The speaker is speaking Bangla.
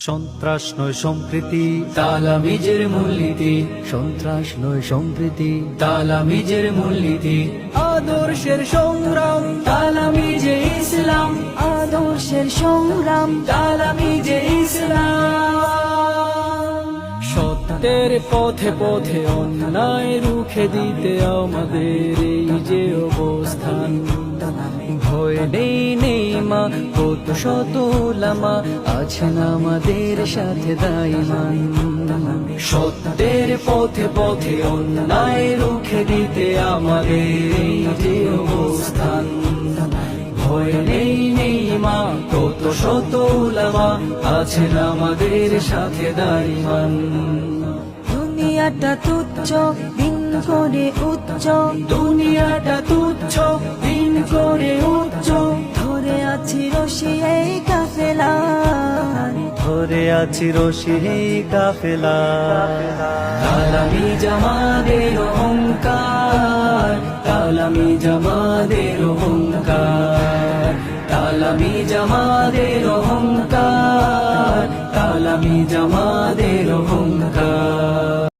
সন্ত্রাস নয় সম্প্রীতি, তালামিজের মূলনীতি, সন্ত্রাস নয় সম্প্রীতি, তালামিজের মূলনীতি, আদর্শের সংগ্রাম, তালামিজে ইসলাম, আদর্শের সংগ্রাম, তালামিজে ইসলাম। সত্যের পথে পথে অন্যায় রুখে দিতে আমাদের এই যে অবস্থান। ভয় নেই নেই মা, কত শত ওলামা আছেন আমাদের সাথে দাইমান। সত্যের পথে পথে অন্যায় রুখে দিতে আমাদের এই যে অবস্থান। ভয় নেই নেই মা, কত শত উলামা আছেন আমাদের সাথে দাঁড়িমান। দুনিয়াটা তুচ্ছ দিন করে উচ্চ, দুনিয়াটা তুচ্ছ দিন করে উচ্চ, ধরে আছি রশি এই কাফেলার, ধরে আছি রশি কাফেলা। তালামিজ আমাদের অহংকার, তালামিজ আমাদের অহংকার, তালামিজ আমাদের অহংকার, তালামিজ আমাদের অহংকার।